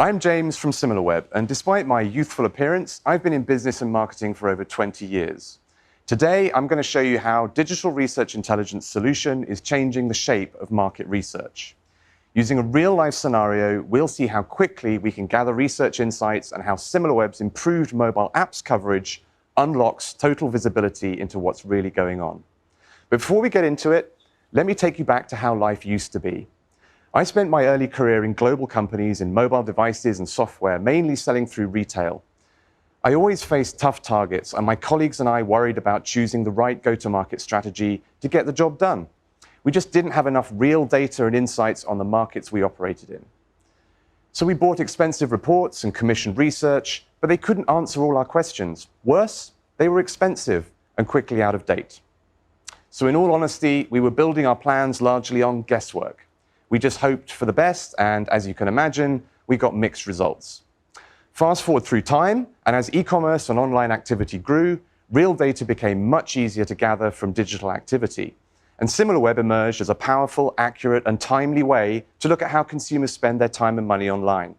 I'm James from Similarweb, and despite my youthful appearance, I've been in business and marketing for over 20 years. Today, I'm going to show you how digital research intelligence solution is changing the shape of market research. Using a real-life scenario, we'll see how quickly we can gather research insights and how Similarweb's improved mobile apps coverage unlocks total visibility into what's really going on. But before we get into it, let me take you back to how life used to be. I spent my early career in global companies in mobile devices and software, mainly selling through retail. I always faced tough targets, and my colleagues and I worried about choosing the right go-to-market strategy to get the job done. We just didn't have enough real data and insights on the markets we operated in. So we bought expensive reports and commissioned research, but they couldn't answer all our questions. Worse, they were expensive and quickly out of date. So in all honesty, we were building our plans largely on guesswork. We just hoped for the best, and as you can imagine, we got mixed results. Fast forward through time, and as e-commerce and online activity grew, real data became much easier to gather from digital activity. And Similarweb emerged as a powerful, accurate, and timely way to look at how consumers spend their time and money online.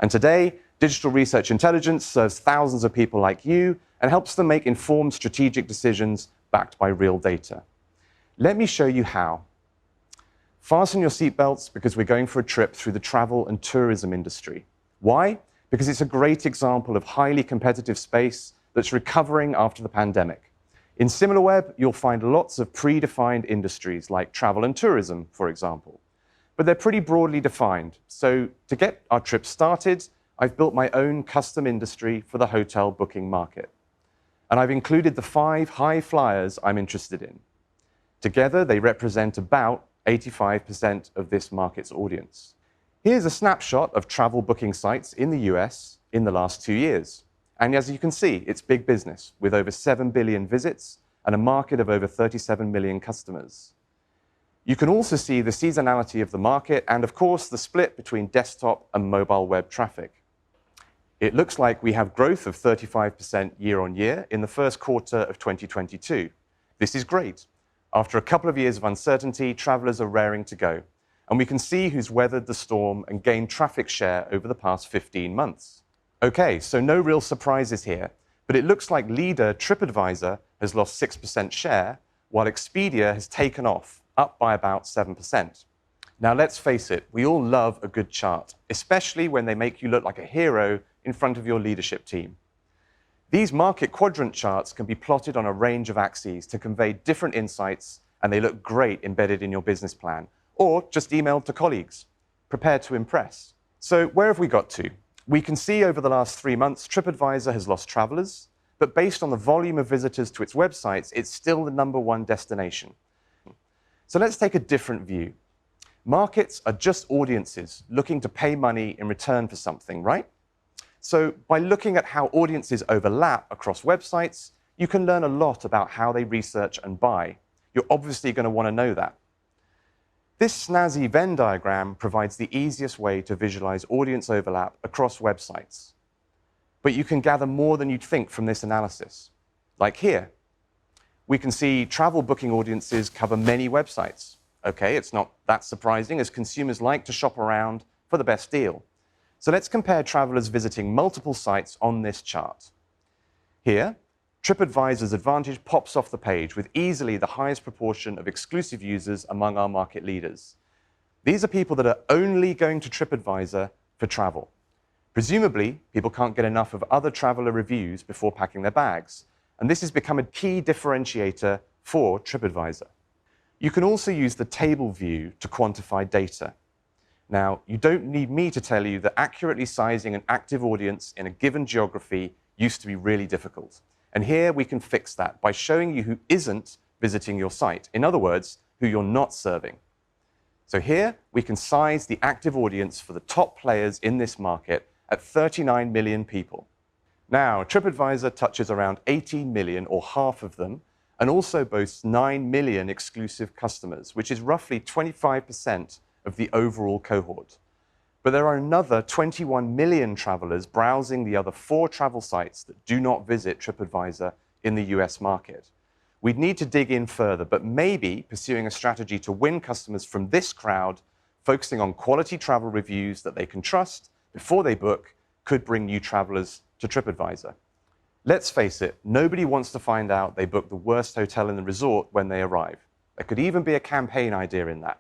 And today, digital research intelligence serves thousands of people like you and helps them make informed strategic decisions backed by real data. Let me show you how. Fasten your seatbelts because we're going for a trip through the travel and tourism industry. Why? Because it's a great example of highly competitive space that's recovering after the pandemic. In Similarweb, you'll find lots of predefined industries like travel and tourism, for example. But they're pretty broadly defined. So to get our trip started, I've built my own custom industry for the hotel booking market. And I've included the 5 high flyers I'm interested in. Together, they represent about 85% of this market's audience. Here's a snapshot of travel booking sites in the US in the last 2 years. And as you can see, it's big business with over 7 billion visits and a market of over 37 million customers. You can also see the seasonality of the market and, of course, the split between desktop and mobile web traffic. It looks like we have growth of 35% year on year in the first quarter of 2022. This is great. After a couple of years of uncertainty, travelers are raring to go, and we can see who's weathered the storm and gained traffic share over the past 15 months. Okay, so no real surprises here, but it looks like leader TripAdvisor has lost 6% share, while Expedia has taken off, up by about 7%. Now let's face it, we all love a good chart, especially when they make you look like a hero in front of your leadership team. These market quadrant charts can be plotted on a range of axes to convey different insights, and they look great embedded in your business plan, or just emailed to colleagues. Prepare to impress. So where have we got to? We can see over the last 3 months, TripAdvisor has lost travelers, but based on the volume of visitors to its websites, it's still the #1 destination. So let's take a different view. Markets are just audiences looking to pay money in return for something, right? So by looking at how audiences overlap across websites, you can learn a lot about how they research and buy. You're obviously going to want to know that. This snazzy Venn diagram provides the easiest way to visualize audience overlap across websites. But you can gather more than you'd think from this analysis. Like here, we can see travel booking audiences cover many websites. Okay, it's not that surprising as consumers like to shop around for the best deal. So let's compare travelers visiting multiple sites on this chart. Here, TripAdvisor's advantage pops off the page with easily the highest proportion of exclusive users among our market leaders. These are people that are only going to TripAdvisor for travel. Presumably, people can't get enough of other traveler reviews before packing their bags, and this has become a key differentiator for TripAdvisor. You can also use the table view to quantify data. Now, you don't need me to tell you that accurately sizing an active audience in a given geography used to be really difficult. And here we can fix that by showing you who isn't visiting your site. In other words, who you're not serving. So here we can size the active audience for the top players in this market at 39 million people. Now, TripAdvisor touches around 18 million, or half of them, and also boasts 9 million exclusive customers, which is roughly 25% of the overall cohort. But there are another 21 million travelers browsing the other 4 travel sites that do not visit TripAdvisor in the US market. We'd need to dig in further, but maybe pursuing a strategy to win customers from this crowd, focusing on quality travel reviews that they can trust, before they book could bring new travelers to TripAdvisor. Let's face it, nobody wants to find out they booked the worst hotel in the resort when they arrive. There could even be a campaign idea in that.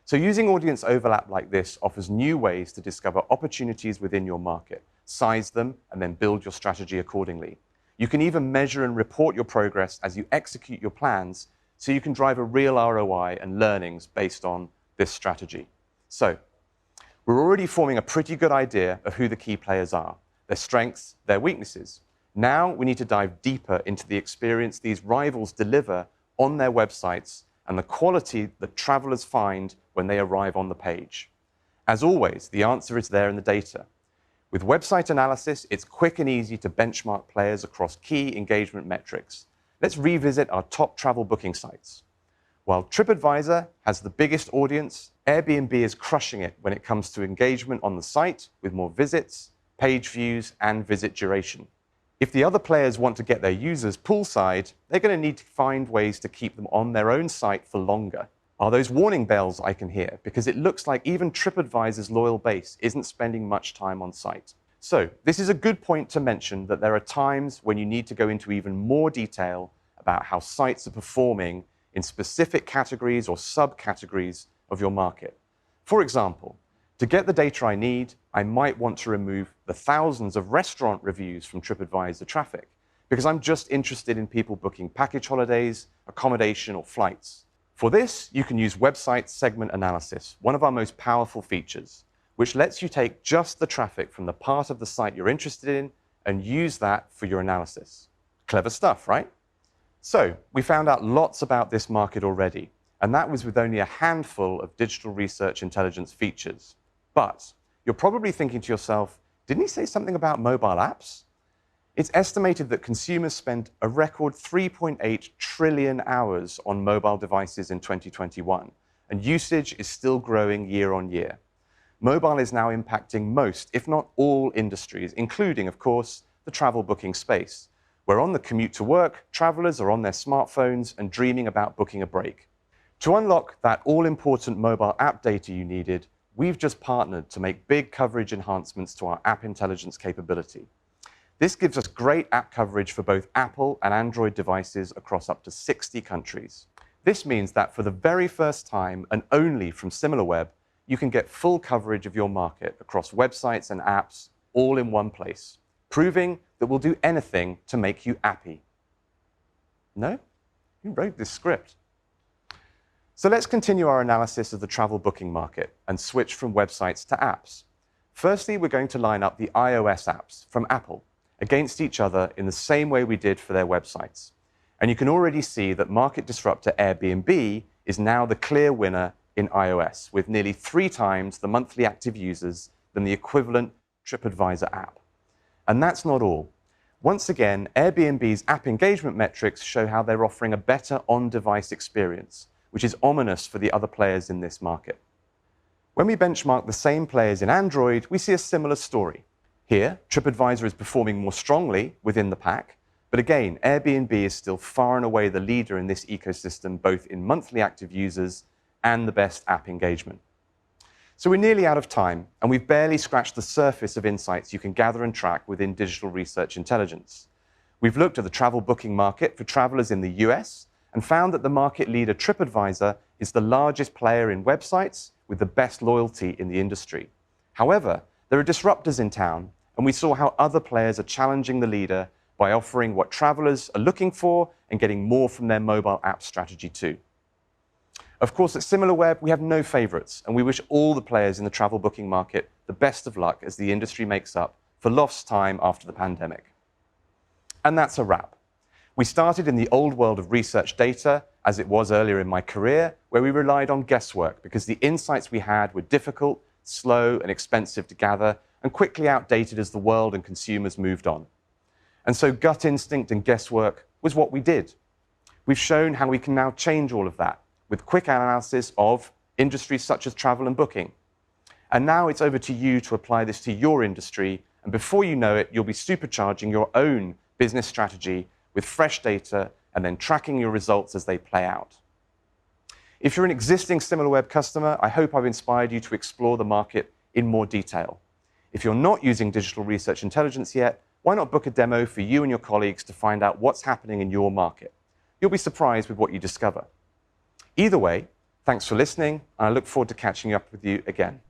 So using audience overlap like this offers new ways to discover opportunities within your market, size them, and then build your strategy accordingly. You can even measure and report your progress as you execute your plans, so you can drive a real ROI and learnings based on this strategy. So we're already forming a pretty good idea of who the key players are, their strengths, their weaknesses. Now we need to dive deeper into the experience these rivals deliver on their websites and the quality that travelers find when they arrive on the page. As always, the answer is there in the data. With website analysis, it's quick and easy to benchmark players across key engagement metrics. Let's revisit our top travel booking sites. While TripAdvisor has the biggest audience, Airbnb is crushing it when it comes to engagement on the site with more visits, page views, and visit duration. If the other players want to get their users poolside, they're going to need to find ways to keep them on their own site for longer. Are those warning bells I can hear? Because it looks like even TripAdvisor's loyal base isn't spending much time on site. So this is a good point to mention that there are times when you need to go into even more detail about how sites are performing in specific categories or subcategories of your market. For example, to get the data I need, I might want to remove the thousands of restaurant reviews from TripAdvisor traffic because I'm just interested in people booking package holidays, accommodation, or flights. For this, you can use website segment analysis, one of our most powerful features, which lets you take just the traffic from the part of the site you're interested in and use that for your analysis. Clever stuff, right? So we found out lots about this market already, and that was with only a handful of digital research intelligence features. But you're probably thinking to yourself, didn't he say something about mobile apps? It's estimated that consumers spend a record 3.8 trillion hours on mobile devices in 2021, and usage is still growing year on year. Mobile is now impacting most, if not all, industries, including, of course, the travel booking space, where on the commute to work, travelers are on their smartphones and dreaming about booking a break. To unlock that all-important mobile app data you needed, we've just partnered to make big coverage enhancements to our app intelligence capability. This gives us great app coverage for both Apple and Android devices across up to 60 countries. This means that for the very first time, and only from Similarweb, you can get full coverage of your market across websites and apps all in one place, proving that we'll do anything to make you appy. No? Who wrote this script? So let's continue our analysis of the travel booking market and switch from websites to apps. Firstly, we're going to line up the iOS apps from Apple against each other in the same way we did for their websites. And you can already see that market disruptor Airbnb is now the clear winner in iOS, with nearly 3 times the monthly active users than the equivalent TripAdvisor app. And that's not all. Once again, Airbnb's app engagement metrics show how they're offering a better on-device experience, which is ominous for the other players in this market. When we benchmark the same players in Android, we see a similar story. Here, TripAdvisor is performing more strongly within the pack, but again, Airbnb is still far and away the leader in this ecosystem, both in monthly active users and the best app engagement. So we're nearly out of time, and we've barely scratched the surface of insights you can gather and track within digital research intelligence. We've looked at the travel booking market for travelers in the US and found that the market leader TripAdvisor is the largest player in websites with the best loyalty in the industry. However, there are disruptors in town, and we saw how other players are challenging the leader by offering what travelers are looking for and getting more from their mobile app strategy too. Of course, at Similarweb, we have no favorites, and we wish all the players in the travel booking market the best of luck as the industry makes up for lost time after the pandemic. And that's a wrap. We started in the old world of research data, as it was earlier in my career, where we relied on guesswork because the insights we had were difficult, slow, and expensive to gather, and quickly outdated as the world and consumers moved on. And so gut instinct and guesswork was what we did. We've shown how we can now change all of that with quick analysis of industries such as travel and booking. And now it's over to you to apply this to your industry, and before you know it, you'll be supercharging your own business strategy with fresh data and then tracking your results as they play out. If you're an existing Similarweb customer, I hope I've inspired you to explore the market in more detail. If you're not using digital research intelligence yet, why not book a demo for you and your colleagues to find out what's happening in your market? You'll be surprised with what you discover. Either way, thanks for listening, and I look forward to catching up with you again.